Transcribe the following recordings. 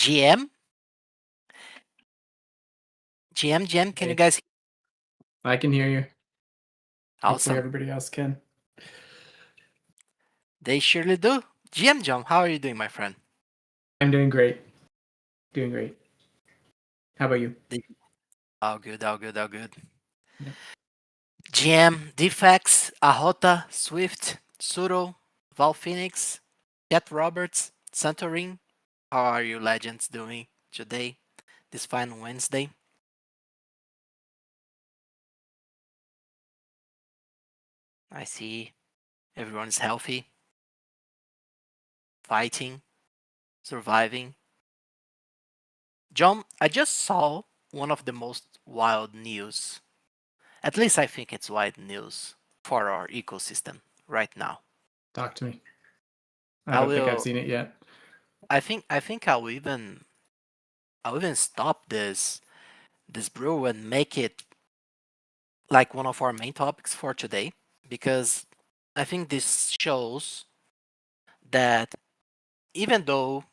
GM, GM, can you Hey, guys? I can hear you. Hopefully Awesome. everybody else can. They surely do. GM John, how are you doing, my friend? I'm doing great. Doing great. How about you? The- All good, all good, all good. Yep. GM, Defects, Ahota, Swift, Suro, Val Phoenix, Cat Roberts, Santorin. How are you legends doing today, this fine Wednesday? I see everyone is healthy, fighting, surviving. John, I just saw one of the most wild news. At least I think it's wild news for our ecosystem right now. Talk to me. I I don't think I've will. seen it yet. I think I'll even stop this brew and make it like one of our main topics for today because I think this shows that even though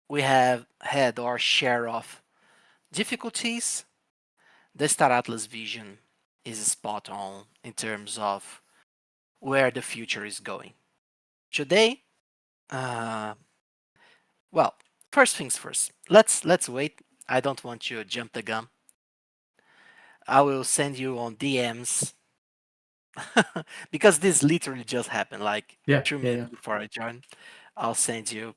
we have had our share of difficulties, the Star Atlas vision is spot on in terms of where the future is going. Today, uh, well, first things first. Let's wait. I don't want to jump the gun. I will send you on DMs because this literally just happened like Yeah, 2 minutes yeah. before I joined. I'll send you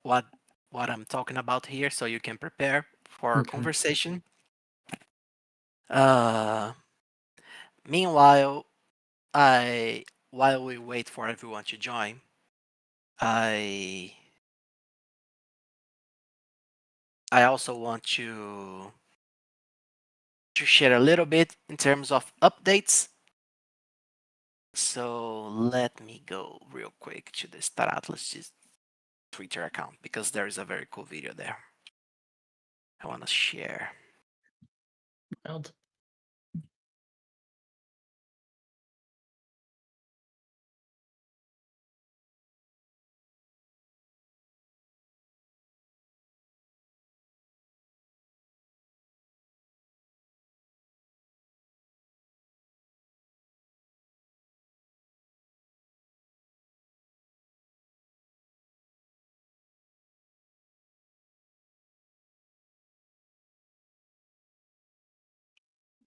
what what I'm talking about here so you can prepare for our Okay. conversation. Uh, Meanwhile, I while we wait for everyone to join, I I also want to share a little bit in terms of updates. So let me go real quick to the Star Atlas Twitter account because there is a very cool video there. I want to share. Wild.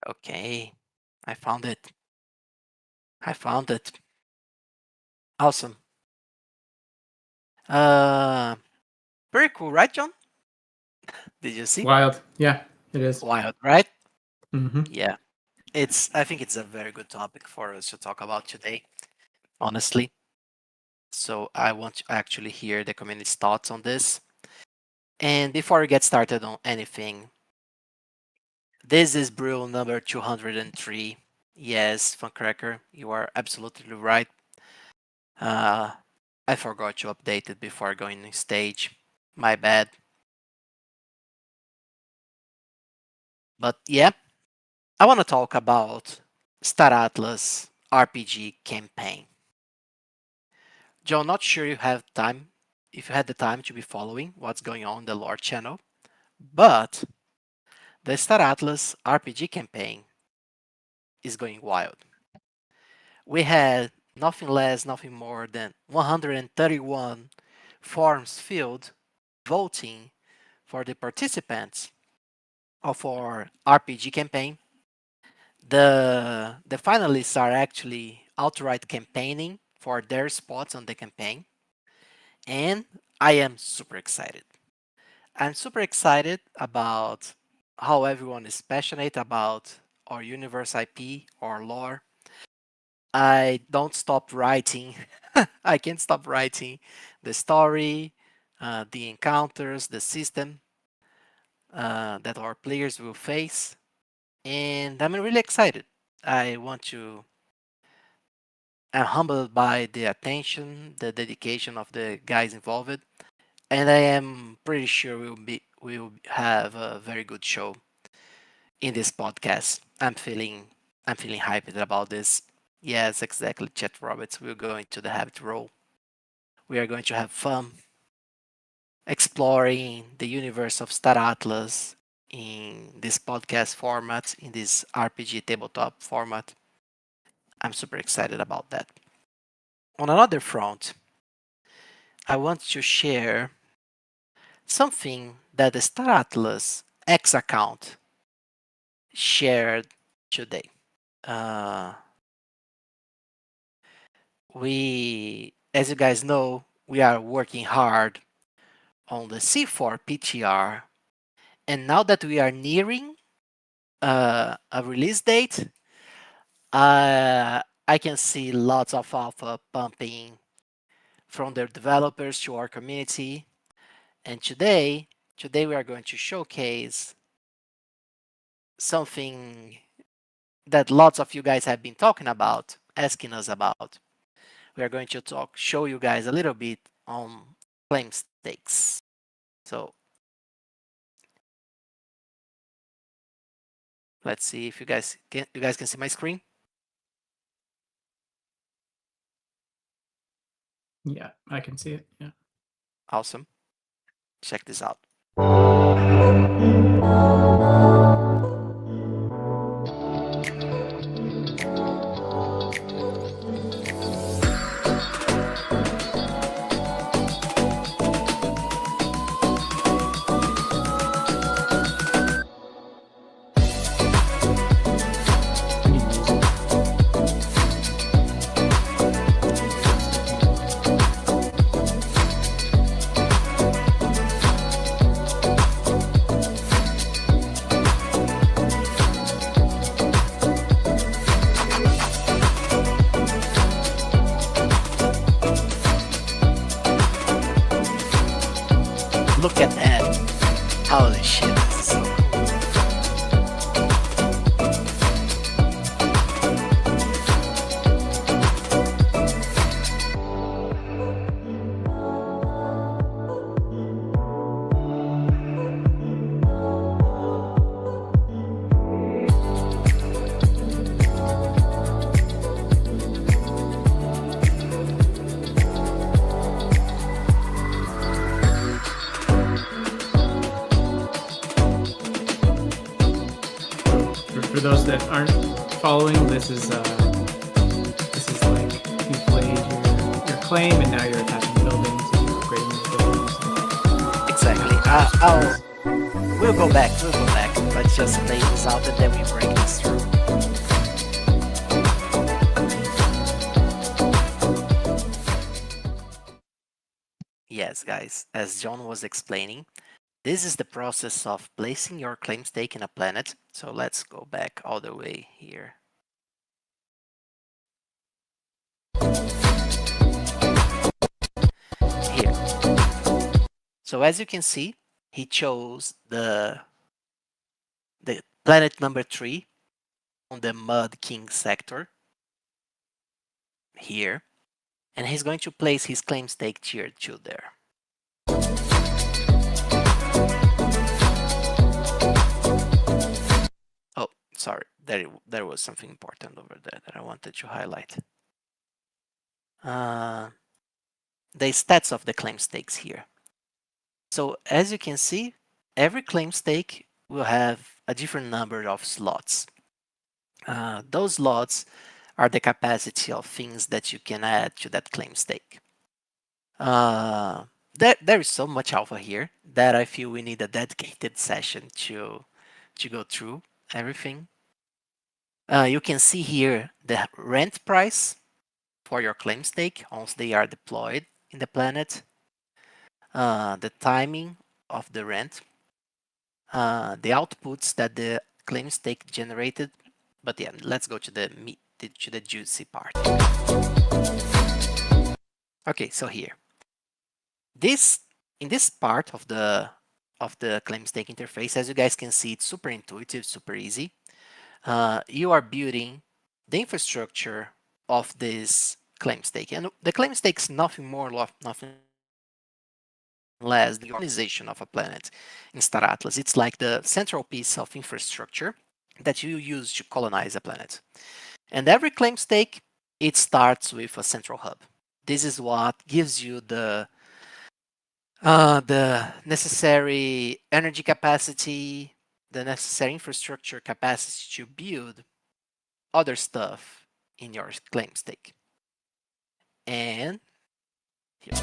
Okay, I found it. I found it. Awesome. Uh, Very cool, right, John? Did you see? Wild. Yeah, it is. Wild, right? Mm-hmm. Yeah. I think it's a very good topic for us to talk about today, honestly. So I want to actually hear the community's thoughts on this. And before we get started on anything, this is brew number 203. Yes, Funcracker, you are absolutely right. Uh, I forgot to update it before going on stage. My bad. But yeah, I want to talk about Star Atlas RPG campaign. Joe, not sure you have time, if you had the time to be following what's going on in the lore channel, but the Star Atlas RPG campaign is going wild. We had nothing less, nothing more than 131 forms filled voting for the participants of our RPG campaign. The finalists are actually outright campaigning for their spots on the campaign, and I am super excited. I'm super excited about how everyone is passionate about our universe IP or lore. I don't stop writing. I can't stop writing the story, the encounters, the system that our players will face, and I'm really excited. I want to. I'm humbled by the attention, the dedication of the guys involved, and I am pretty sure we'll have a very good show in this podcast. I'm feeling hyped about this. Yes, exactly, Chet Roberts. We're going to the habit roll. We are going to have fun. exploring the universe of Star Atlas in this podcast format, in this RPG tabletop format. I'm super excited about that. On another front, I want to share something that the Star Atlas X account shared today. Uh, as you guys know, we are working hard on the C4 PTR, and now that we are nearing a release date, I can see lots of alpha pumping from their developers to our community. And today we are going to showcase something that lots of you guys have been talking about, asking us about. We are going to show you guys a little bit on claim stakes. So let's see if you guys can see my screen. Yeah, I can see it. Yeah. Awesome. Check this out. I need music. Look at that. Holy shit, this is so cool. For those that aren't following, this is like you played your claim, and now you're attaching buildings and you're upgrading the buildings. Exactly. We'll go back. Let's just play this out and then we break this through. Yes, guys, as John was explaining, this is the process of placing your claim stake in a planet. So let's go back all the way here. Here. So as you can see, he chose the planet number 3 on the Mud King sector here, and he's going to place his claim stake tier 2 there. Oh, sorry, there was something important over there that I wanted to highlight. The stats of the claim stakes here. So as you can see, every claim stake will have a different number of slots. Those slots are the capacity of things that you can add to that claim stake. There is so much alpha here that I feel we need a dedicated session to go through everything. You can see here the rent price for your claim stake once they are deployed in the planet, the timing of the rent, the outputs that the claim stake generated. But yeah, let's go to the juicy part. Okay, so here, in this part of the claim stake interface, as you guys can see, it's super intuitive, super easy. You are building the infrastructure of this claim stake, and the claim stake is nothing more, nothing less than the organization of a planet in Star Atlas. It's like the central piece of infrastructure that you use to colonize a planet. And every claim stake, it starts with a central hub. This is what gives you the the necessary energy capacity, the necessary infrastructure capacity to build other stuff in your claim stake. And here.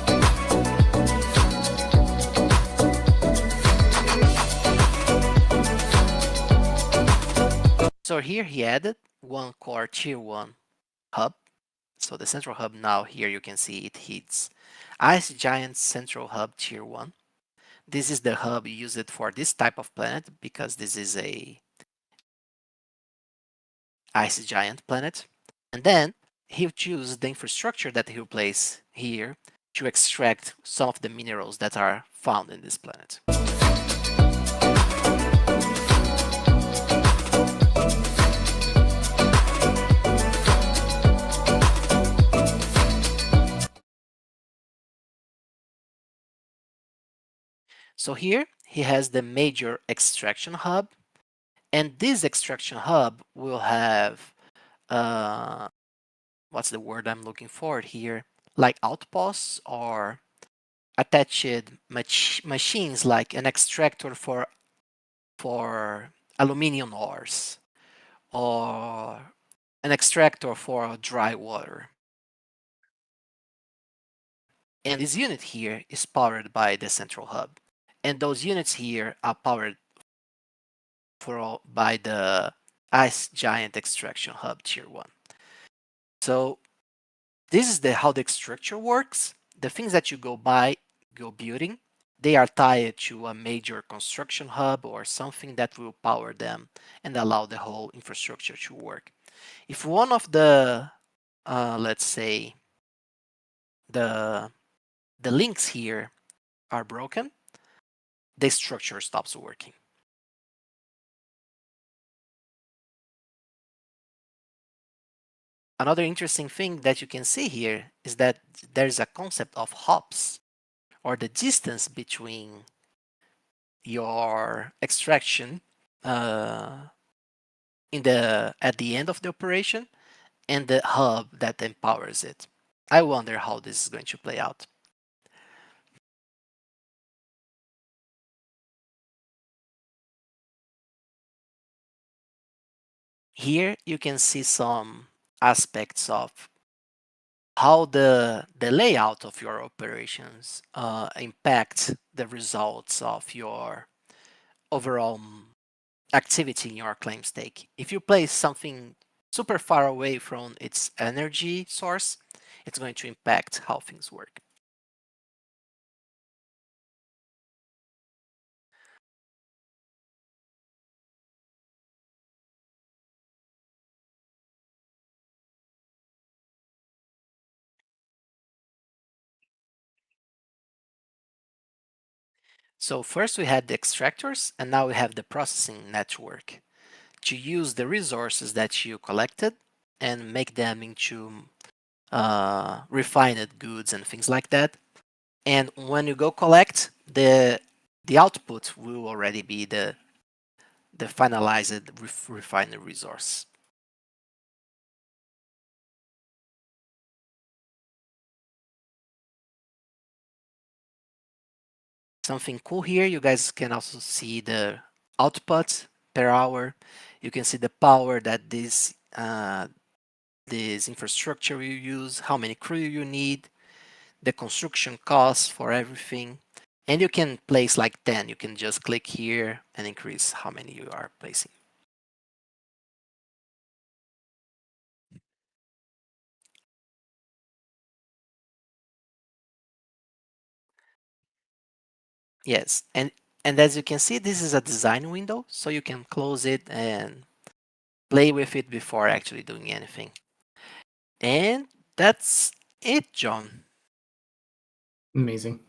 So here he added one core tier 1 hub. So the central hub now here you can see it hits Ice Giant Central Hub tier 1. This is the hub used for this type of planet because this is a ice giant planet. And then he'll choose the infrastructure that he'll place here to extract some of the minerals that are found in this planet. So here he has the major extraction hub, and this extraction hub will have what's the word I'm looking for here? Like outposts or attached machines like an extractor for aluminium ores or an extractor for dry water. And this unit here is powered by the central hub. And those units here are powered by the Ice Giant Extraction Hub Tier 1. So this is how the structure works. The things that you go building, they are tied to a major construction hub or something that will power them and allow the whole infrastructure to work. If one of the, let's say, the links here are broken, the structure stops working. Another interesting thing that you can see here is that there's a concept of hops, or the distance between your extraction at the end of the operation and the hub that empowers it. I wonder how this is going to play out. Here you can see some aspects of how the layout of your operations impacts the results of your overall activity in your claim stake. If you place something super far away from its energy source, it's going to impact how things work. So first we had the extractors, and now we have the processing network to use the resources that you collected and make them into refined goods and things like that. And when you go collect, the output will already be the finalized refined resource. Something cool here, you guys can also see the output per hour. You can see the power that this infrastructure you use, how many crew you need, the construction costs for everything. And you can place like 10. You can just click here and increase how many you are placing. Yes, and as you can see, this is a design window, so you can close it and play with it before actually doing anything. And that's it, John. Amazing.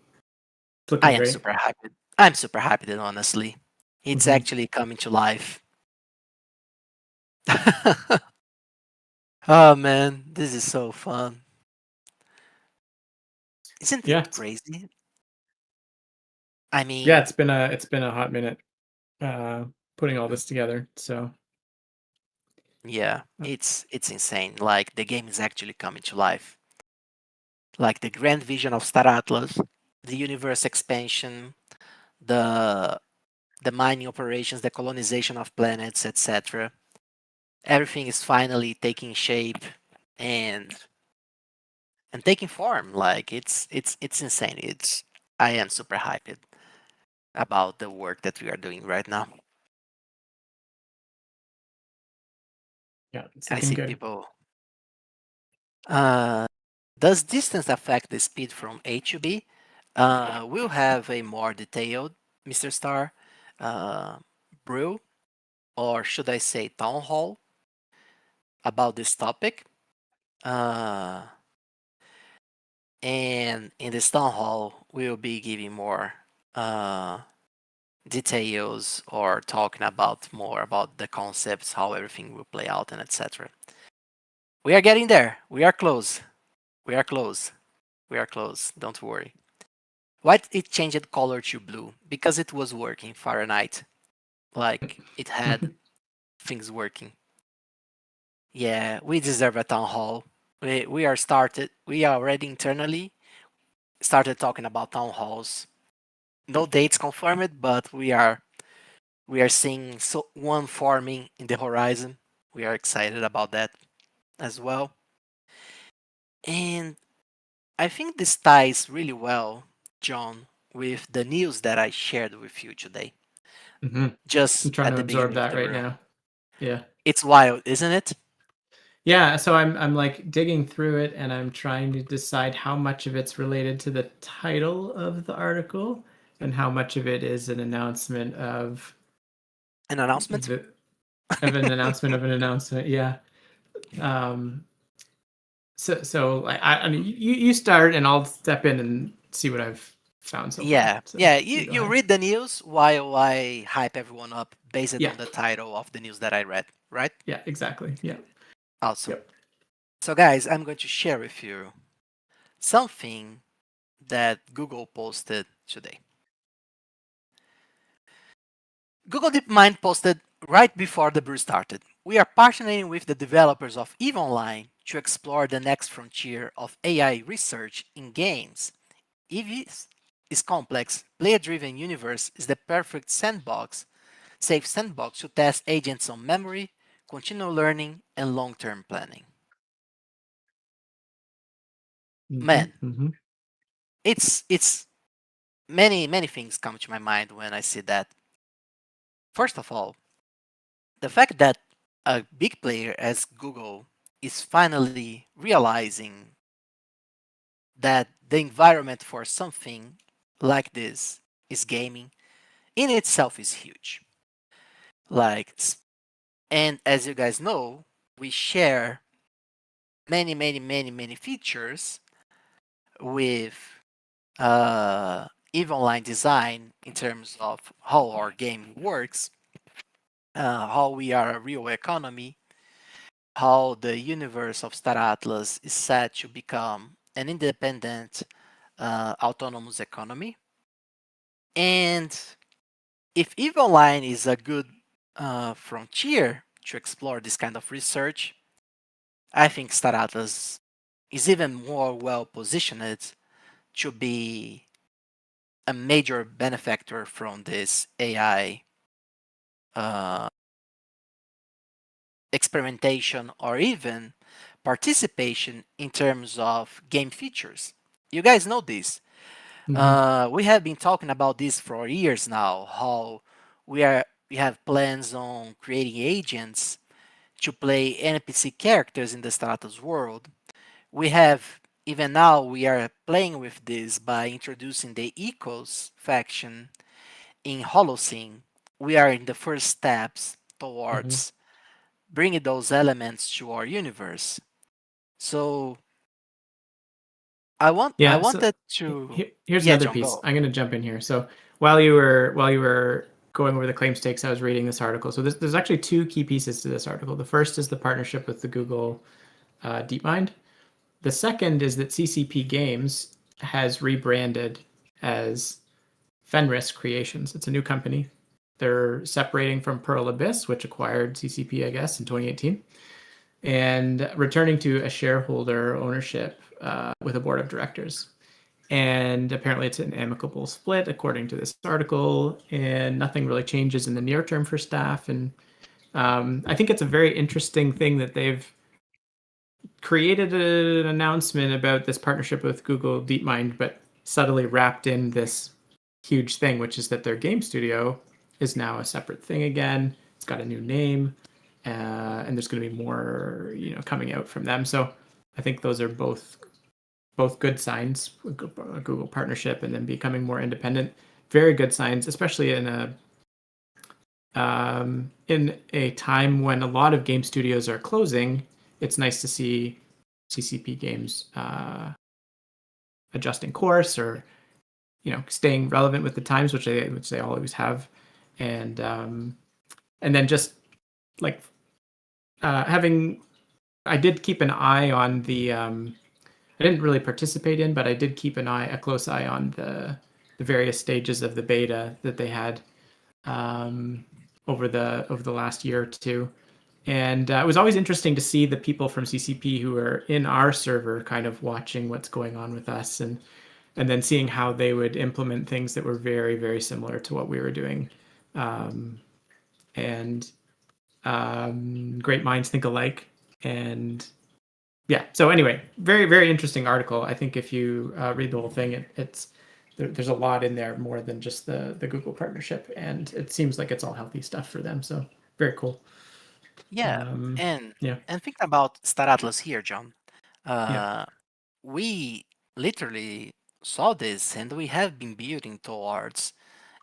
It's I looking am great. super happy. I'm super happy that honestly, it's Mhm. actually coming to life. Oh man, this is so fun. Isn't Yeah, it crazy? I yeah. mean, It's been a hot minute putting all this together. So yeah, uh, it's insane. Like the game is actually coming to life. Like the grand vision of Star Atlas. the universe expansion, the the mining operations, the colonization of planets, etc. Everything is finally taking shape and taking form. Like it's insane. It's I am super hyped about the work that we are doing right now. Yeah, it's I looking see good. people. Uh, does distance affect the speed from A to B? We'll have a more detailed, Mr. Star, uh, brew, or should I say town hall about this topic. Uh, and in this town hall, we'll be giving more uh, details or talking about more about the concepts, how everything will play out, and etc. We are getting there. We are close. We are close. We are close. Don't worry. Why it changed color to blue? Because it was working Fahrenheit. Like it had things working. Yeah, we deserve a town hall. We are started. We are already internally started talking about town halls. No dates confirmed, but we are seeing one forming in the horizon. We are excited about that as well. And I think this ties really well, John, with the news that I shared with you today, Hmm. I'm just trying at to the absorb beginning of that the right room. now. Yeah. It's wild, isn't it? Yeah, so I'm like digging through it and I'm trying to decide how much of it's related to the title of the article and how much of it is an announcement An announcement? the of an announcement of an announcement. Yeah. Um so I mean you start and I'll step in and see what I've found so far. Yeah, So yeah. you You go you ahead. read the news while I hype everyone up based Yeah. on the title of the news that I read, right? Yeah, exactly. Yeah. Awesome. Yep. So, guys, I'm going to share with you something that Google posted today. Google DeepMind posted right before the brew started. We are partnering with the developers of EVE Online to explore the next frontier of AI research in games. EVE is complex, player-driven universe is the perfect sandbox, safe sandbox to test agents on memory, continual learning, and long-term planning. Mm-hmm. Man, Mm-hmm. it's many things come to my mind when I see that. First of all, the fact that a big player as Google is finally realizing that the environment for something like this is gaming in itself is huge. Like, and as you guys know, we share many features with uh, EVE Online design in terms of how our game works, how we are a real economy, how the universe of Star Atlas is set to become an independent, autonomous economy. And if EVE Online is a good frontier to explore this kind of research, I think Star Atlas is even more well positioned to be a major benefactor from this AI uh, experimentation or even participation in terms of game features. You guys know this. Mm-hmm. We have been talking about this for years now. How we have plans on creating agents to play NPC characters in the Stratos world. We have even now we are playing with this by introducing the Ecos faction in Holocene. We are in the first steps Mm-hmm. towards bringing those elements to our universe. So I Yeah, so wanted to here's yeah, another John, piece. go. I'm going to jump in here. So while you were going over the claim stakes, I was reading this article. So there's actually two key pieces to this article. The first is the partnership with the Google DeepMind. The second is that CCP Games has rebranded as Fenris Creations. It's a new company. They're separating from Pearl Abyss, which acquired CCP, I guess, in 2018, and returning to a shareholder ownership with a board of directors. And apparently it's an amicable split according to this article, and nothing really changes in the near term for staff. And I think it's a very interesting thing that they've created an announcement about this partnership with Google DeepMind, but subtly wrapped in this huge thing, which is that their game studio is now a separate thing again. It's got a new name, and there's going to be more, coming out from them. So I think those are both good signs. A Google partnership and then becoming more independent, very good signs, especially in a time when a lot of game studios are closing. It's nice to see CCP games adjusting course, or staying relevant with the times, which they always have, and then just like having. I did keep an eye on the. I didn't really participate in, but I did keep a close eye on the various stages of the beta that they had um, over the last year or two. And it was always interesting to see the people from CCP who are in our server kind of watching what's going on with us, and then seeing how they would implement things that were very, very similar to what we were doing. Um, and great minds think alike. And yeah, so anyway, very, very interesting article. I think if you read the whole thing, there's a lot in there more than just the Google partnership. And it seems like it's all healthy stuff for them. So very cool. Yeah, Um, and yeah, think about Star Atlas here, John. yeah, Uh, we literally saw this, and we have been building towards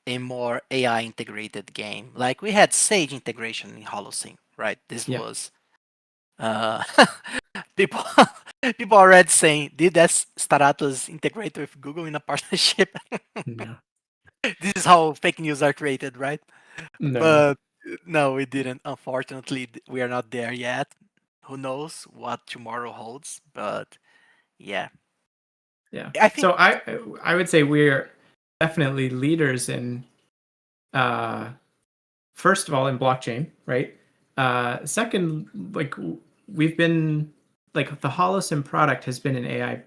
a more AI integrated game. Like we had Sage integration in Holocene, right? This yeah. was uh, people people already saying, did that Star Atlas integrate with Google in a partnership? No, This is how fake news are created, right? no, But no, we didn't. Unfortunately, we are not there yet. Who knows what tomorrow holds? But yeah, yeah. I think So I would say we're definitely leaders in uh, first of all in blockchain, right? Second, like we've been like the Holosim product has been an AI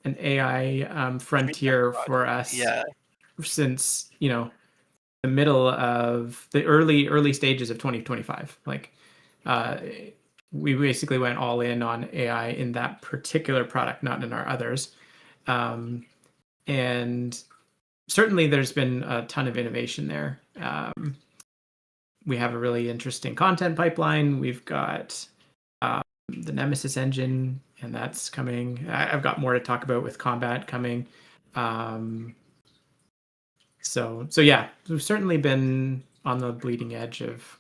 driven frontier for project. us Yeah, since the middle of the early stages of 2025. Like uh, we basically went all in on AI in that particular product, not in our others. Um, and certainly there's been a ton of innovation there. We have a really interesting content pipeline. We've got the Nemesis engine, and that's coming. I've got more to talk about with combat coming. Um, so yeah, we've certainly been on the bleeding edge of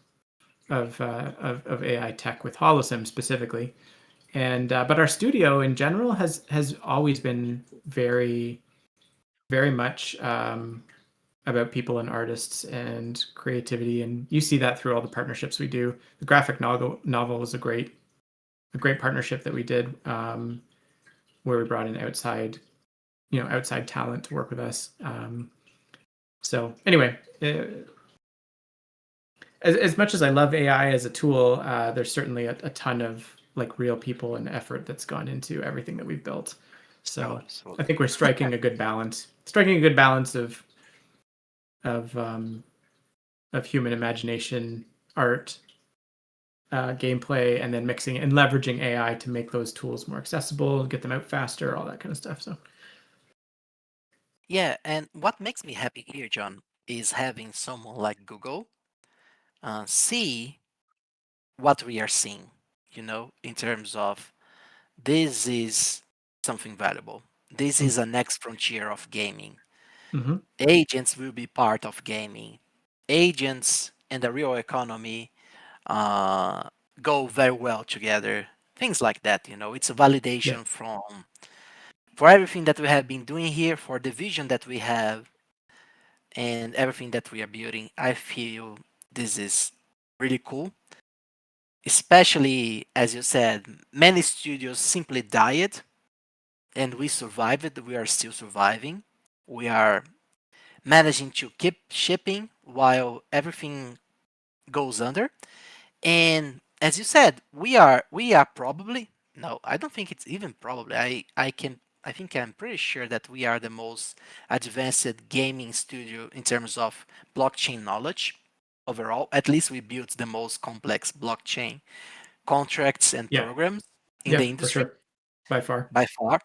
AI tech with Holosim specifically, and but our studio in general has always been very very much about people and artists and creativity, and you see that through all the partnerships we do. The graphic novel was a great partnership that we did, where we brought in outside talent to work with us. So anyway, as much as I love AI as a tool, there's certainly a ton of like real people and effort that's gone into everything that we've built. no, So I absolutely. think we're striking a good balance of human imagination, art, gameplay, and then mixing and leveraging AI to make those tools more accessible, get them out faster, all that kind of stuff. So Yeah, and what makes me happy here, John, is having someone like Google see what we are seeing. In terms of this is something valuable. This is a next frontier of gaming. mm-hmm. Agents will be part of gaming. Agents and the real economy uh, go very well together. Things like that, it's a Yeah, validation for everything that we have been doing here, for the vision that we have, and everything that we are building. I feel this is really cool, especially as you said, many studios simply died and we survived. We are still surviving. We are managing to keep shipping while everything goes under. And as you said, we are probably, no, I don't think it's even probably. I can I think I'm pretty sure that we are the most advanced gaming studio in terms of blockchain knowledge overall. At least we built the most complex blockchain contracts and Yeah. programs in the Yep, for industry sure. By far. by far.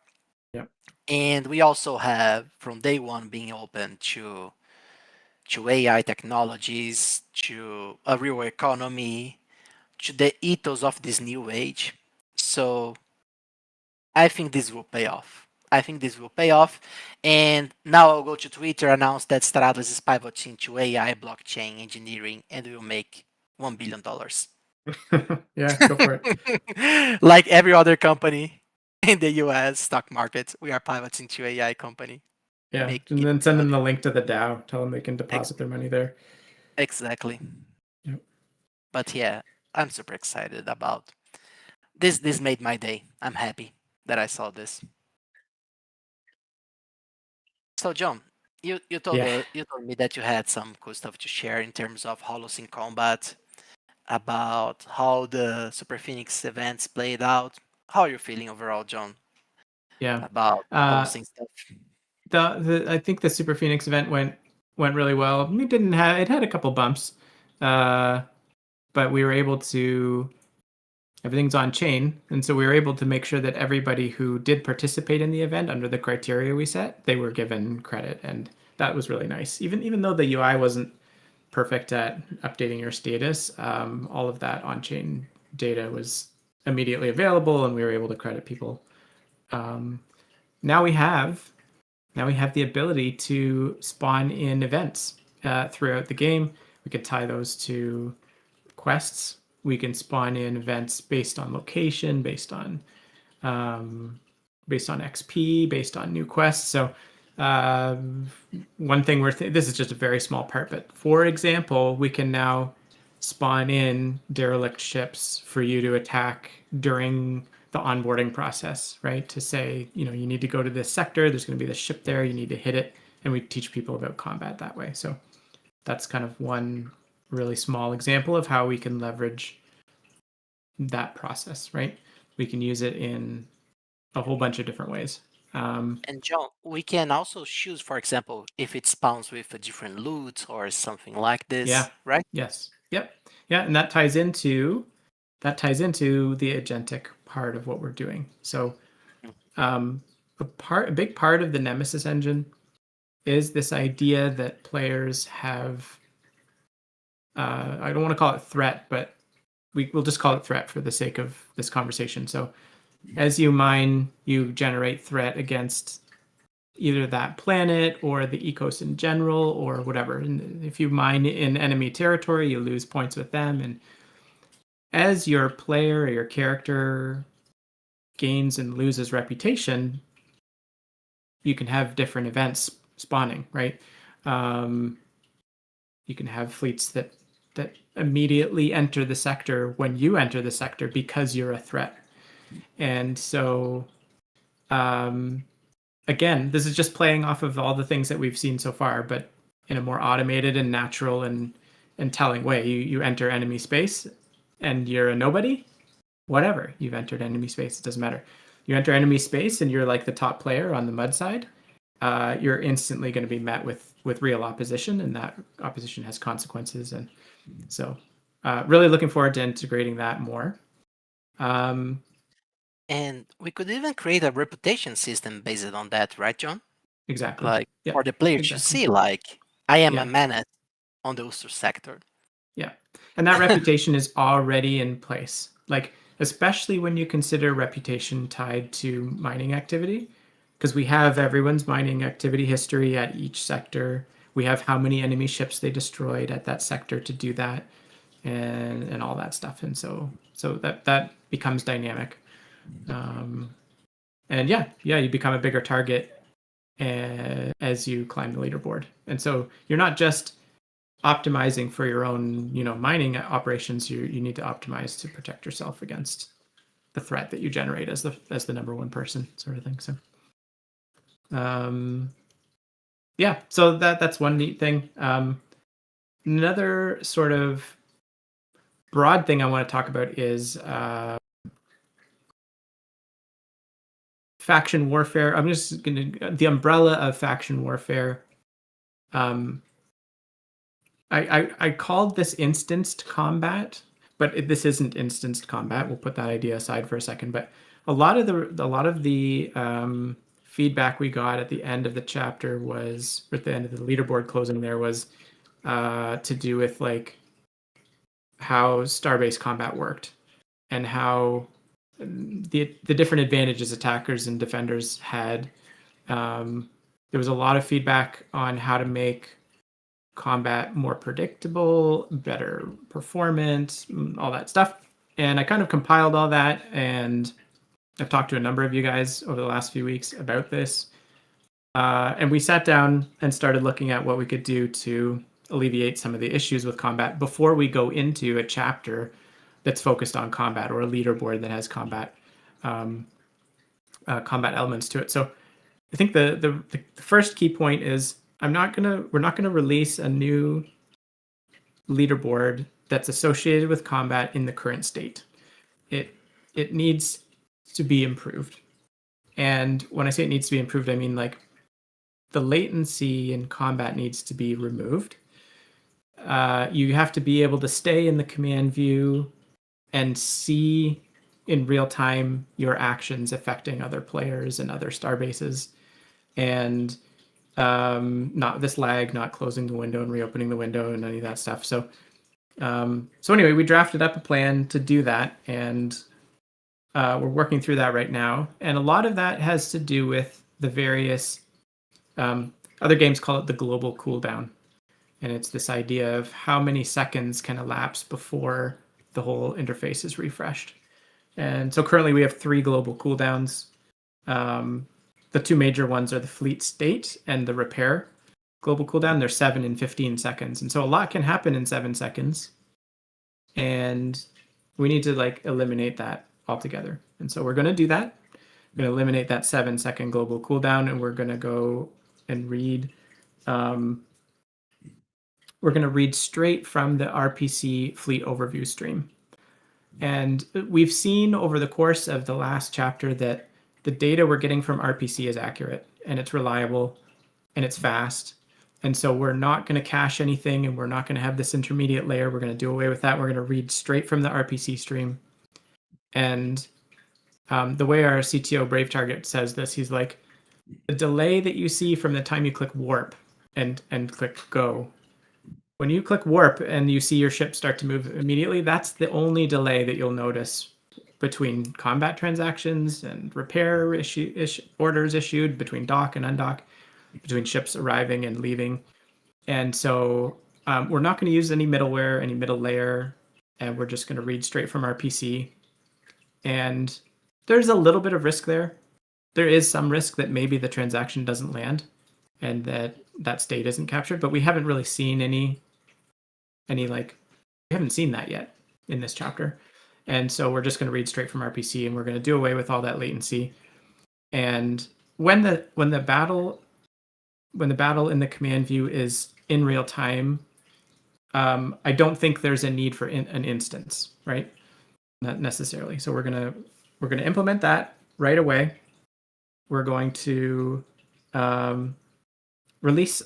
Yep. And we also have from day one being open to AI technologies, to a real economy, to the ethos of this new age. So I think this will pay off. I think this will pay off. And now I'll go to Twitter, announce that Stratus is pivoting to AI blockchain engineering and will make $1 billion. Yeah, go for it. Like every other company in the US stock market, we are pivoting to AI company. Yeah, Make and it then send them the link to the DAO. Tell them they can ex- deposit their money there. exactly. Yep. But yeah, I'm super excited about this. This made my day. I'm happy that I saw this. So John, Yeah. you told me that you had some cool stuff to share in terms of Holosync combat, about how the Super Phoenix events played out. How are you feeling overall, John, Yeah. about Uh, Holosync stuff? the I think the Super Phoenix event went really well. It had a couple bumps, uh, but we were able to everything's on chain, and so we were able to make sure that everybody who did participate in the event under the criteria we set, they were given credit, and that was really nice. Even though the UI wasn't perfect at updating your status, all of that on chain data was immediately available, and we were able to credit people. Um, now we have now we have the ability to spawn in events throughout the game. We could tie those to quests. We can spawn in events based on location, um, based on XP, based on new quests. So uh, one thing this is just a very small part, but for example, we can now spawn in derelict ships for you to attack during the onboarding process, right? To say, you need to go to this sector, there's going to be this ship there, you need to hit it, and we teach people about combat that way. So that's kind of one really small example of how we can leverage that process, right? We can use it in a whole bunch of different ways. And John, we can also choose, for example, if it spawns with a different loot or something like Yeah. this, right? Yes. Yep. Yeah, and that ties into the agentic part of what we're doing. So a big part of the Nemesis engine is this idea that players have. I don't want to call it threat, but we'll just call it threat for the sake of this conversation. So as you mine, you generate threat against either that planet or the ecos in general or whatever. And if you mine in enemy territory, you lose points with them. And as your player or your character gains and loses reputation, you can have different events spawning, right? Um, you can have fleets that immediately enter the sector when you enter the sector because you're a threat. And so um, again, this is just playing off of all the things that we've seen so far, but in a more automated and natural and telling way. You enter enemy space and you're a nobody, whatever. You've entered enemy space, it doesn't matter. You enter enemy space and you're like the top player on the mud side. You're instantly going to be met with real opposition, and that opposition has consequences. And so, really looking forward to integrating that more. Um, And we could even create a reputation system based on that, right, John? exactly. Like Yeah, for the player to exactly. see, like, I am a Yeah. menace on the Ulster sector. Yeah. And that reputation is already in place. Like, especially when you consider reputation tied to mining activity, because we have everyone's mining activity history at each sector. We have how many enemy ships they destroyed at that sector to do that, and all that stuff. And so that becomes dynamic. Um, and yeah, you become a bigger target as you climb the leaderboard. And so you're not just optimizing for your own, mining operations. You need to optimize to protect yourself against the threat that you generate as the number one person, sort of thing. So, um, yeah, so that's one neat thing. Another sort of broad thing I want to talk about is faction warfare. I'm just gonna the umbrella of faction warfare. Um, I called this instanced combat, but this isn't instanced combat. We'll put that idea aside for a second. But a lot of the feedback we got at the end of the chapter was, or at the end of the leaderboard closing, there was to do with like how Starbase combat worked and how the different advantages attackers and defenders had. There was a lot of feedback on how to make combat more predictable, better performance, all that stuff. And I kind of compiled all that, and I've talked to a number of you guys over the last few weeks about this. And we sat down and started looking at what we could do to alleviate some of the issues with combat before we go into a chapter that's focused on combat, or a leaderboard that has combat combat elements to it. So I think the first key point is we're not gonna release a new leaderboard that's associated with combat in the current state. It needs to be improved. And when I say it needs to be improved, I mean like the latency in combat needs to be removed. You have to be able to stay in the command view and see in real time your actions affecting other players and other star bases. And not this lag, not closing the window and reopening the window and any of that stuff. So anyway, we drafted up a plan to do that, and we're working through that right now. And a lot of that has to do with the various other games call it the global cooldown. And it's this idea of how many seconds can elapse before the whole interface is refreshed. And so currently we have 3 global cooldowns. The 2 major ones are the fleet state and the repair global cooldown. They're 7 and 15 seconds. And so a lot can happen in 7 seconds. And we need to like eliminate that altogether. And so we're going to do that. We're going to eliminate that 7-second global cooldown, and we're going to go and read. We're going to read straight from the RPC fleet overview stream. And we've seen over the course of the last chapter that the data we're getting from RPC is accurate, and it's reliable, and it's fast. And so we're not going to cache anything, and we're not going to have this intermediate layer. We're going to do away with that. We're going to read straight from the RPC stream. And the way our CTO Brave Target says this, he's like, the delay that you see from the time you click warp and click go, when you click warp and you see your ship start to move immediately, that's the only delay that you'll notice between combat transactions and repair orders issued, between dock and undock, between ships arriving and leaving. And so we're not going to use any middleware, any middle layer, and we're just going to read straight from RPC. And there's a little bit of risk there. There is some risk that maybe the transaction doesn't land and that state isn't captured, but we haven't really seen any like, we haven't seen that yet in this chapter. And so we're just going to read straight from RPC, and we're going to do away with all that latency. And when the battle in the command view is in real time, I don't think there's a need for an instance, right? Not necessarily. So we're gonna implement that right away. We're going to release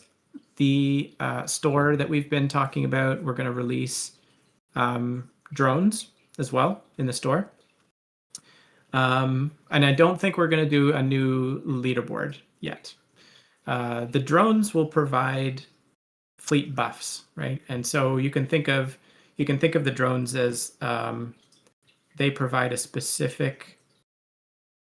the store that we've been talking about. We're going to release drones as well in the store. And I don't think we're going to do a new leaderboard yet. The drones will provide fleet buffs, right? And so you can think of the drones as they provide a specific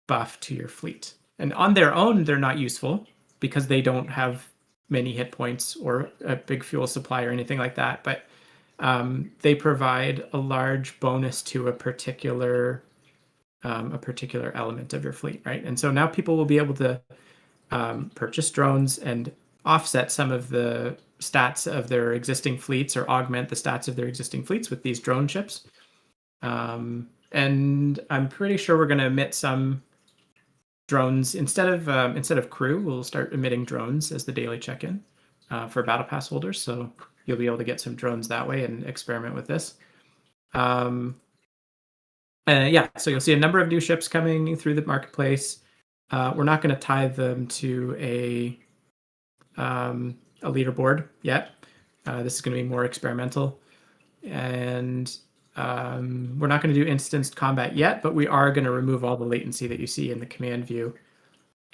buff to your fleet. And on their own, they're not useful because they don't have many hit points or a big fuel supply or anything like that. But they provide a large bonus to a particular element of your fleet, right? And so now people will be able to purchase drones and offset some of the stats of their existing fleets, or augment the stats of their existing fleets with these drone ships. And I'm pretty sure we're going to emit some drones instead of crew. We'll start emitting drones as the daily check-in for battle pass holders. So you'll be able to get some drones that way and experiment with this. So you'll see a number of new ships coming through the marketplace. We're not going to tie them to a leaderboard yet. This is going to be more experimental. And we're not going to do instanced combat yet, but we are going to remove all the latency that you see in the command view.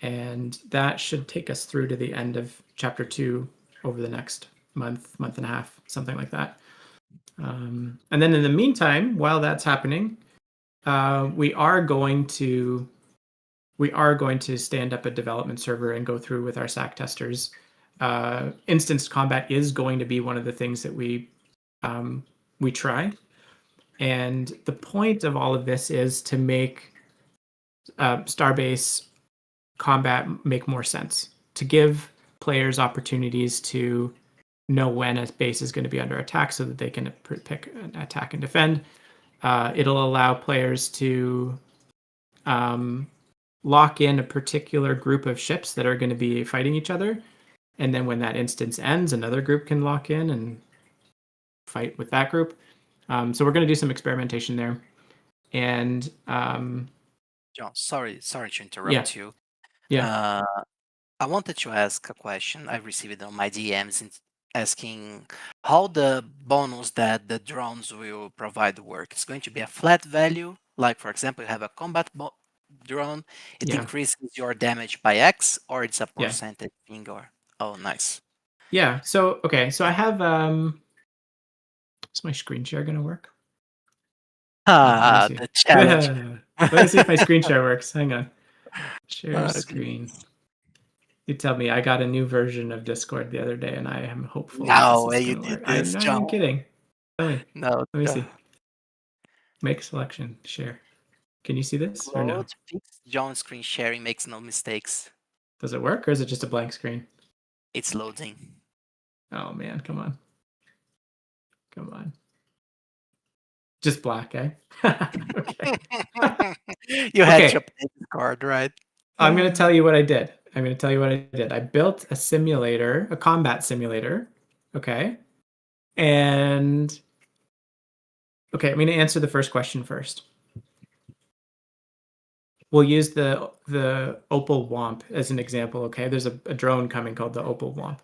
And that should take us through to the end of chapter 2 over the next month and a half, something like that. And then in the meantime, while that's happening, we are going to stand up a development server and go through with our SAC testers. Instanced combat is going to be one of the things that we try. And the point of all of this is to make Starbase combat make more sense, to give players opportunities to know when a base is going to be under attack so that they can pick an attack and defend. It'll allow players to lock in a particular group of ships that are going to be fighting each other. And then when that instance ends, another group can lock in and fight with that group. So we're going to do some experimentation there. And John, sorry to yeah, interrupt you. yeah, Uh, I wanted to ask a question. I received it on my DMs asking how the bonus that the drones will provide work. It's going to be a flat value. Like, for example, you have a combat drone, it yeah, increases your damage by X, or it's a yeah, percentage thing, or oh, nice. yeah. So okay, so I have is my screen share going to work? Let me Ah, see. the challenge. Let me see if my screen share works. Hang on. Share screen. Goodness. You tell me. I got a new version of Discord the other day, and I am hopeful that No this is way you going to did work. I'm this, not even John. kidding. Tell me. No, Let me see. Make selection. Share. Can you see this or no? Claude fix John screen sharing makes no mistakes. Does it work or is it just a blank screen? It's loading. Oh man, come on. Come on. Just black, eh? Okay. You had to Okay. update the card, right? I'm going to tell you what I did. I built a simulator, a combat simulator. Okay. And okay, I'm going to answer the first question first. We'll use the Opal Womp as an example. Okay, there's a drone coming called the Opal Womp,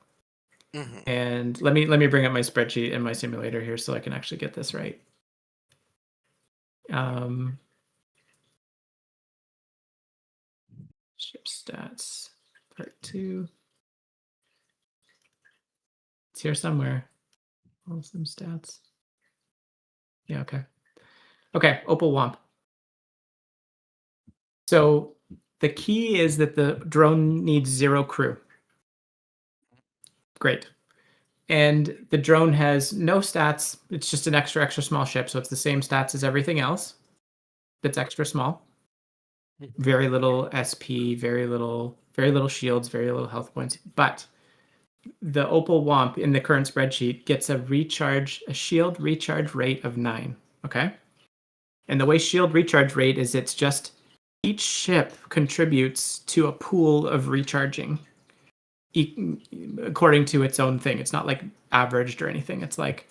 Mhm. and let me bring up my spreadsheet and my simulator here so I can actually get this right. Ship stats part 2. It's here somewhere. Awesome stats. Yeah, okay. Okay, Opal Womp. So the key is that the drone needs 0 crew. Great. And the drone has no stats. It's just an extra small ship, so it's the same stats as everything else that's extra small. Mhm. Very little SP, very little shields, very little health points. But the Opal Womp in the current spreadsheet gets a shield recharge rate of 9. Okay. And the way shield recharge rate is it's just each ship contributes to a pool of recharging according to its own thing. It's not like averaged or anything. It's like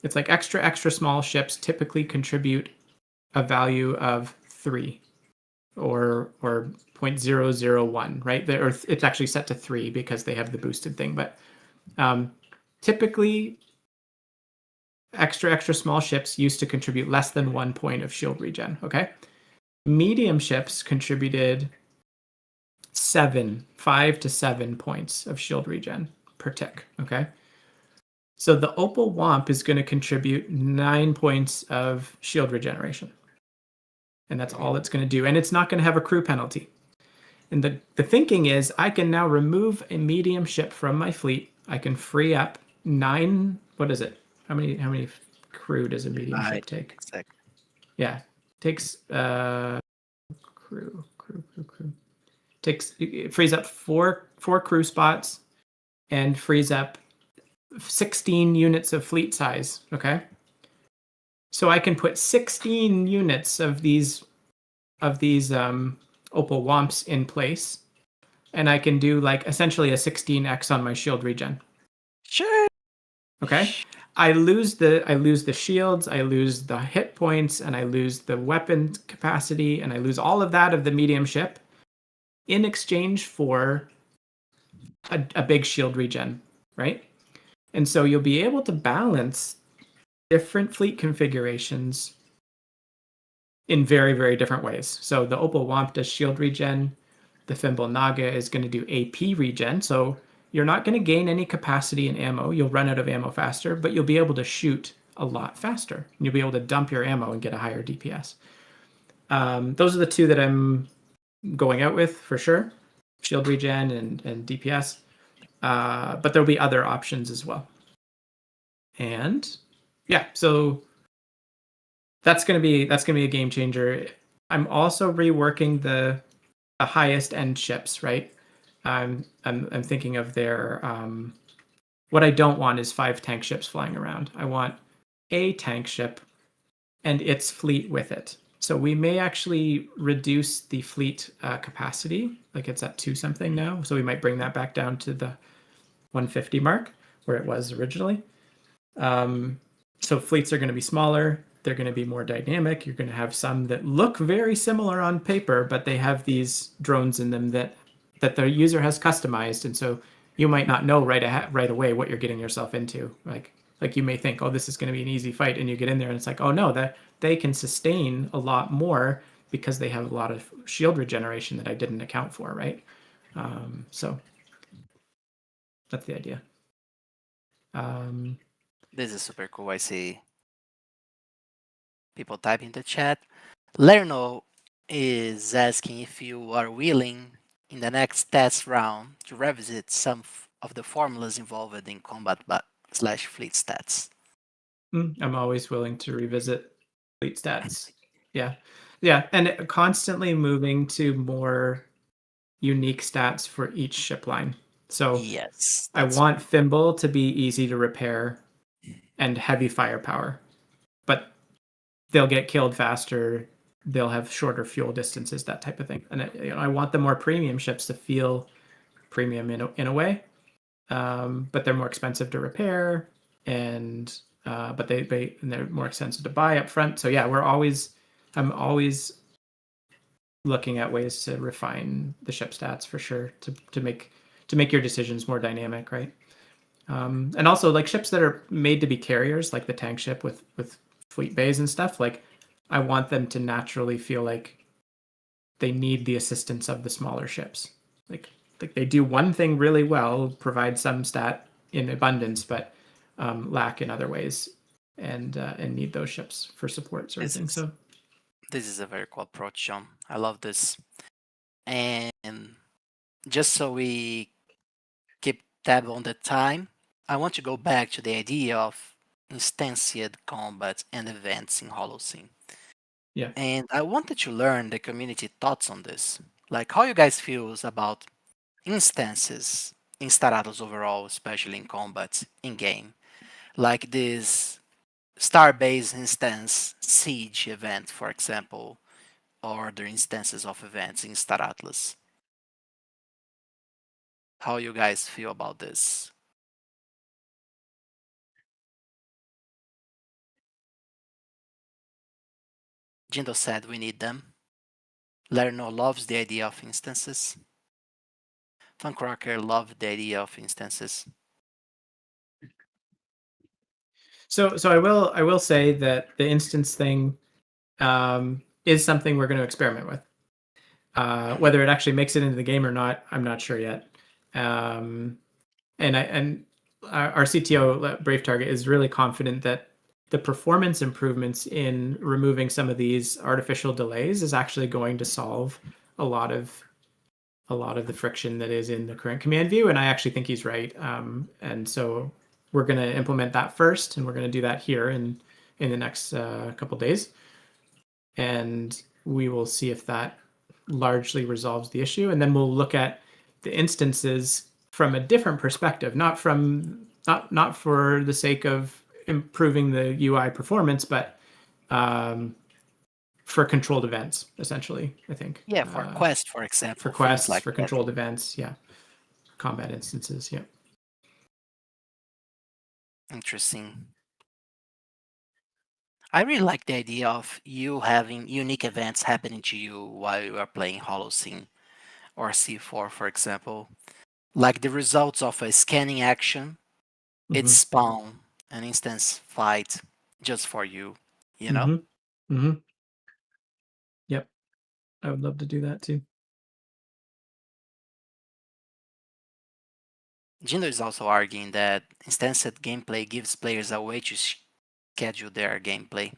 extra small ships typically contribute a value of 3 or 0.001, right? Or it's actually set to 3 because they have the boosted thing. But typically, extra small ships used to contribute less than 1 point of shield regen. Okay, medium ships contributed 5 to 7 points of shield regen per tick. Okay, so the Opal Womp is going to contribute 9 points of shield regeneration, and that's all it's going to do. And it's not going to have a crew penalty. And the thinking is I can now remove a medium ship from my fleet. I can free up 9. What is it? How many crew does a medium Right, ship take? exactly. Yeah, takes crew. It frees up four crew spots and frees up 16 units of fleet size. Okay, so I can put 16 units of these Opal Womps in place, and I can do like essentially a 16x on my shield regen. Sure. Okay, I lose the shields, I lose the hit points, and I lose the weapon capacity, and I lose all of that of the medium ship. in exchange for a big shield regen, right? And so you'll be able to balance different fleet configurations in very, very different ways. So the Opal Womp does shield regen. The Thimble Naga is going to do AP regen. So you're not going to gain any capacity in ammo. You'll run out of ammo faster, but you'll be able to shoot a lot faster. And you'll be able to dump your ammo and get a higher DPS. Those are the two that I'm going out with for sure, shield regen and DPS. But there'll be other options as well. And yeah, so that's gonna be a game changer. I'm also reworking the highest end ships, right? I'm thinking of their what I don't want is 5 tank ships flying around. I want a tank ship and its fleet with it. So we may actually reduce the fleet capacity, like it's at 2 something now. So we might bring that back down to the 150 mark where it was originally. Um, so fleets are going to be smaller. They're going to be more dynamic. You're going to have some that look very similar on paper, but they have these drones in them that the user has customized, and so you might not know right away what you're getting yourself into. Like you may think, oh, this is going to be an easy fight, and you get in there, and it's like, oh no, that they can sustain a lot more because they have a lot of shield regeneration that I didn't account for, right? So that's the idea. Um, This is super cool. I see people type in the chat. Lerno is asking if you are willing in the next test round to revisit some of the formulas involved in combat slash fleet stats. I'm always willing to revisit fleet stats. Yeah. Yeah. And constantly moving to more unique stats for each ship line. So Yes, I that's want Thimble to be easy to repair and heavy firepower, but they'll get killed faster. They'll have shorter fuel distances, that type of thing. And I want the more premium ships to feel premium in a way, but they're more expensive to repair, and but and they're more expensive to buy up front. So yeah, I'm always looking at ways to refine the ship stats for sure to make your decisions more dynamic, right? And also like ships that are made to be carriers, like the tank ship with fleet bays and stuff. Like I want them to naturally feel like they need the assistance of the smaller ships. Like like they do one thing really well, provide some stat in abundance, but lack in other ways, and need those ships for support, sort of this thing. is So this is a very cool approach, John. I love this. And just so we keep tab on the time, I want to go back to the idea of instantiated combat and events in Holocene. yeah. And I wanted to learn the community thoughts on this. Like how you guys feels about instances in Staratos overall, especially in combat, in game. Like this star-based instance siege event, for example, or other instances of events in Star Atlas. How you guys feel about this? Jindo said we need them. Lerno loves the idea of instances. Funcrocker loved the idea of instances. So I will say that the instance thing is something we're going to experiment with. Whether it actually makes it into the game or not, I'm not sure yet. Um, and our CTO Brave Target is really confident that the performance improvements in removing some of these artificial delays is actually going to solve a lot of the friction that is in the current command view. And I actually think he's right. And so we're going to implement that first, and we're going to do that here in the next couple days, and we will see if that largely resolves the issue. And then we'll look at the instances from a different perspective, not for the sake of improving the UI performance, but um, for controlled events, essentially. I think Yeah, for Quest, for for example, things quests, like for that. controlled events, yeah, combat instances, yeah. Interesting. I really like the idea of you having unique events happening to you while you are playing Holocene. or C4, for example, like the results of a scanning action, it Mm-hmm. spawn an instance fight just for you, you know? Mm-hmm. Mm-hmm. Yep. I would love to do that too. Jindo is also arguing that instanced gameplay gives players a way to schedule their gameplay.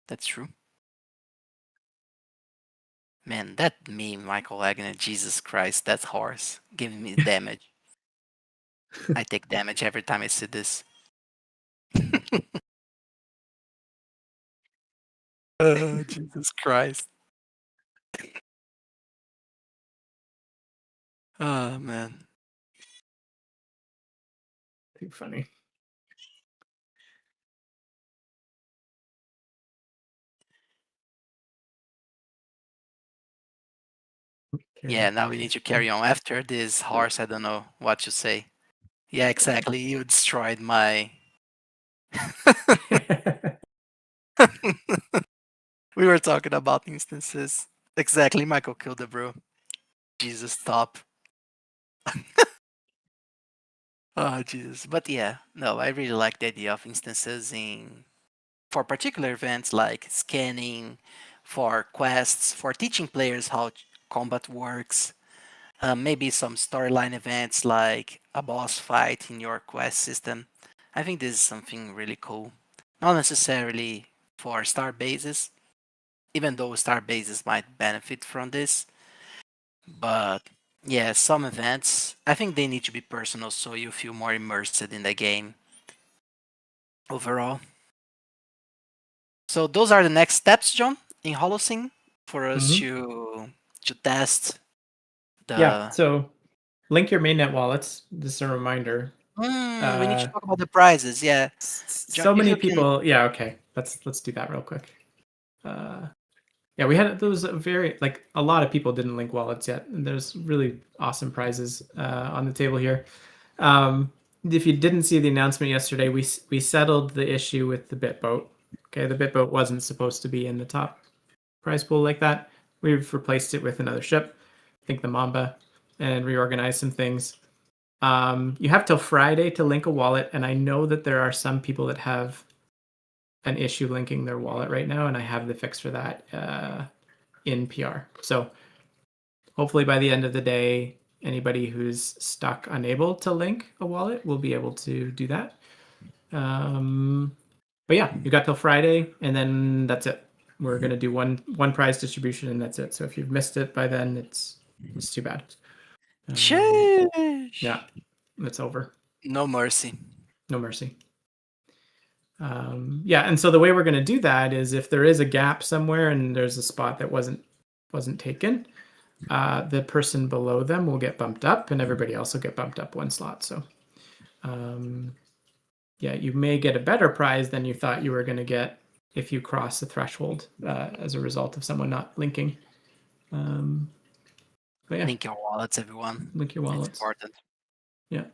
That's true. Man, that meme, Michael Wagner, Jesus Christ, that's horse. Giving me damage. I take damage every time I see this. Jesus Christ. Oh, man. Too funny. Yeah, Okay. now we need to carry on. After this horse, I don't know what to say. Yeah, exactly. You destroyed my. We were talking about instances. Exactly, Michael killed the bro. Jesus, stop. Oh, Jesus. But yeah, no, I really like the idea of instances in for particular events like scanning, for quests, for teaching players how combat works. Maybe some storyline events like a boss fight in your quest system. I think this is something really cool. Not necessarily for star bases, even though star bases might benefit from this. But yeah, some events, I think they need to be personal so you feel more immersed in the game overall. So those are the next steps, John, in Holocene for us Mm-hmm. to test Yeah. the. So link your mainnet wallets. Just a reminder. We need to Uh, talk about the prizes. Yeah, John, so if many you can. people. Yeah. Okay. Let's do that real quick. Uh, yeah, we had those very like a lot of people didn't link wallets yet, and there's really awesome prizes on the table here. Um, if you didn't see the announcement yesterday, we settled the issue with the Bitboat. Okay, the Bitboat wasn't supposed to be in the top prize pool like that. We've replaced it with another ship, I think the Mamba, and reorganized some things. You have till Friday to link a wallet, and I know that there are some people that have an issue linking their wallet right now, and I have the fix for that in PR. So hopefully by the end of the day, anybody who's stuck unable to link a wallet will be able to do that. Um, but yeah, you got till Friday, and then that's it. We're gonna do one prize distribution, and that's it. So if you've missed it by then, it's too bad. Yeah, Sheesh. it's over. No mercy. No mercy. Yeah, and so the way we're going to do that is if there is a gap somewhere and there's a spot that wasn't taken, the person below them will get bumped up, and everybody else will get bumped up one slot. So, um, yeah, you may get a better prize than you thought you were going to get if you cross the threshold as a result of someone not linking. Um, but yeah, Link your wallets, everyone. link your It's wallets. important. Yeah,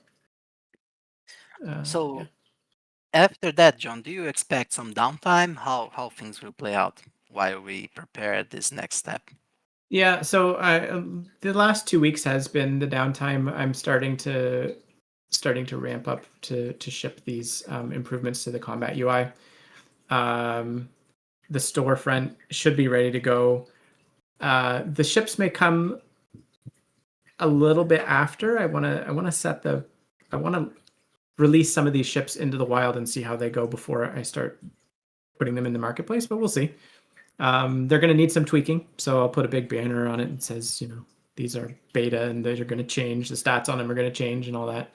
yeah. So after that, John, do you expect some downtime? How things will play out while we prepare this next step? Yeah, so the last 2 weeks has been the downtime. I'm starting to ramp up to ship these improvements to the combat UI. Um, the storefront should be ready to go. The ships may come a little bit after. I want to release some of these ships into the wild and see how they go before I start putting them in the marketplace. But we'll see. They're going to need some tweaking, so I'll put a big banner on it and says, these are beta and these are going to change. The stats on them are going to change and all that.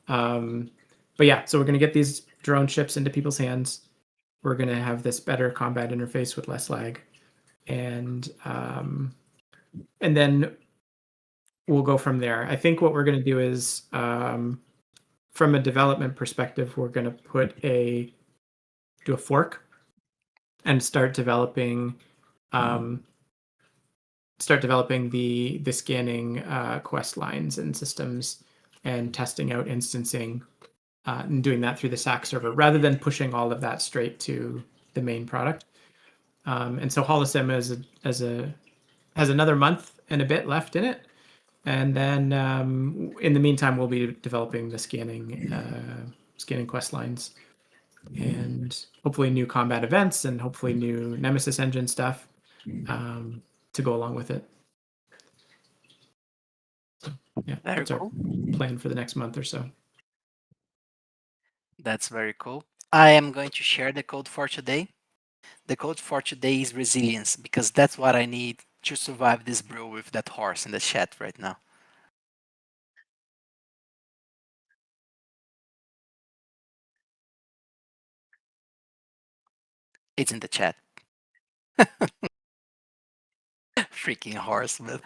But yeah, so we're going to get these drone ships into people's hands. We're going to have this better combat interface with less lag, and then we'll go from there. I think what we're going to do is, from a development perspective, we're going to do a fork and um, start developing the scanning quest lines and systems and testing out instancing and doing that through the SAC server rather than pushing all of that straight to the main product. And so Holosim has another month and a bit left in it. And then in the meantime, we'll be developing the scanning quest lines, and hopefully new combat events, and hopefully new Nemesis engine stuff to go along with it. So yeah, Very that's our cool. plan for the next month or so. That's very cool. I am going to share the code for today. The code for today is resilience because that's what I need to survive this brew with that horse in the chat right now. It's in the chat. Freaking horse, man.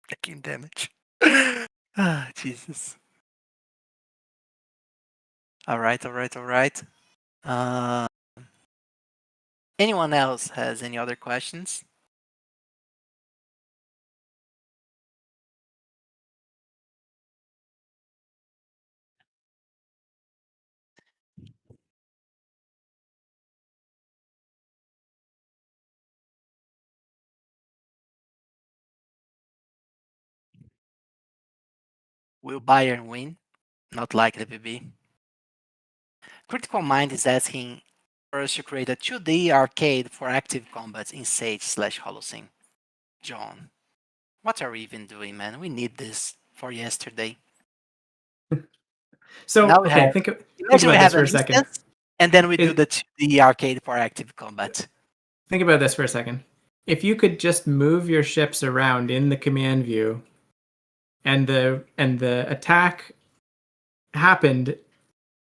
Taking damage. Ah, Jesus. All right, all right, all right. Uh, Anyone else has any other questions? Will Bayern win? Not likely, BB. Critical Mind is asking for us to create a 2D arcade for active combat in Sage/Holocene. John, what are we even doing, man? We need this for yesterday. Now So we okay, have, think imagine we about this have for an a second. instance, and then we do It, the 2D arcade for active combat. think about this for a second. If you could just move your ships around in the command view, and the attack happened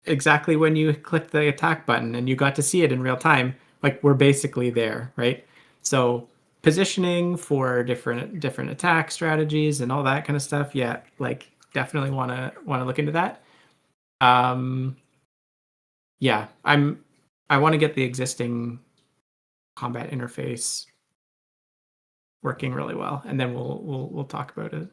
exactly when you clicked the attack button and you got to see it in real time, like we're basically there, right? So positioning for different attack strategies and all that kind of stuff, yeah, like definitely want to look into that. Um yeah, I want to get the existing combat interface working really well, and then we'll talk about it.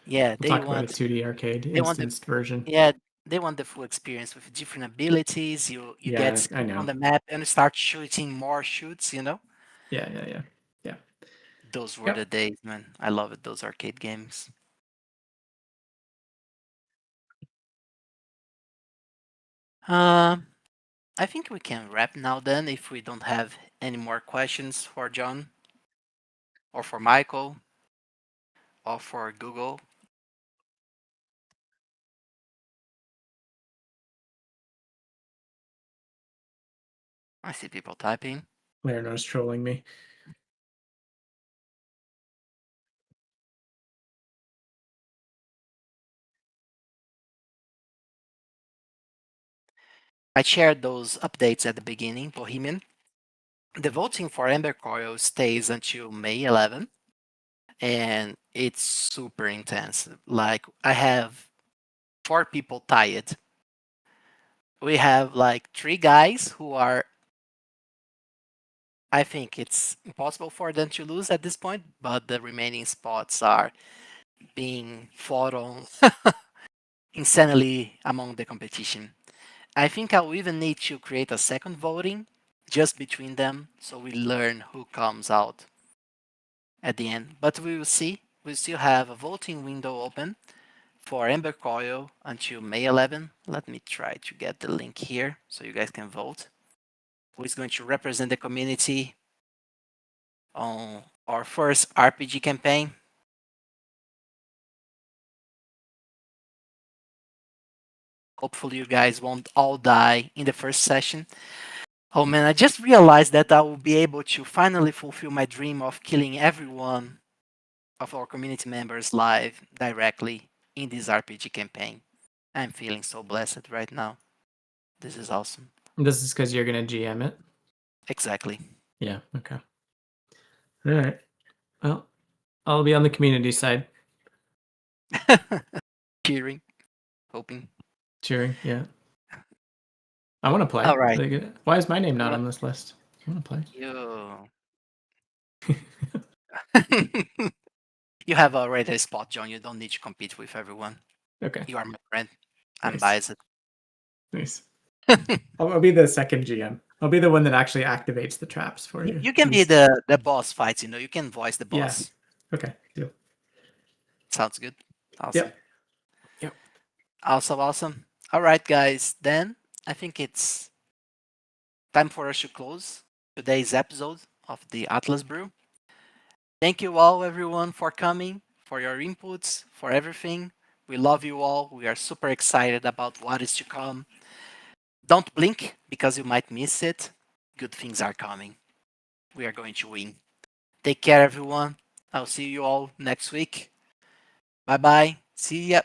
Yeah, We'll talk about a 2D arcade they want the instanced version. yeah, they want the full experience with different abilities. You get Yeah, I skilled on know. the map and start shooting more shoots, Yeah. Yeah. Those were the Yep. days, man. I love it, those arcade games. Um, I think we can wrap now then if we don't have any more questions for John or for Michael or for Google. I see people typing. Leonardo's trolling me. I shared those updates at the beginning, Bohemian. The voting for Amber Coil stays until May 11, and it's super intense. Like, I have 4 people tied. We have like 3 guys who are, I think it's impossible for them to lose at this point, but the remaining spots are being fought on insanely among the competition. I think I'll even need to create a second voting just between them so we learn who comes out at the end. But we will see. We still have a voting window open for Ember Coil until May 11. Let me try to get the link here so you guys can vote. Who is going to represent the community on our first RPG campaign? Hopefully you guys won't all die in the first session. Oh man, I just realized that I will be able to finally fulfill my dream of killing everyone of our community members live directly in this RPG campaign. I'm feeling so blessed right now. This is awesome. This is because you're gonna GM it. Exactly. Yeah. Okay. All right. Well, I'll be on the community side, Cheering, hoping. cheering. Yeah. I want to play. All right. Like, why is my name not What on this list? I want to play. you you have already a spot, John. You don't need to compete with everyone. Okay. You are my friend. I'm Nice. biased. Nice. I'll be the second GM. I'll be the one that actually activates the traps for you. You can be These, the boss fights, you can voice the yeah. boss. Okay. Deal. Sounds good. Awesome. Yep. Yep. Awesome, awesome. All right, guys. Then I think it's time for us to close today's episode of the Atlas Brew. Thank you all, everyone, for coming, for your inputs, for everything. We love you all. We are super excited about what is to come. Don't blink because you might miss it. Good things are coming. We are going to win. Take care, everyone. I'll see you all next week. Bye bye. See ya.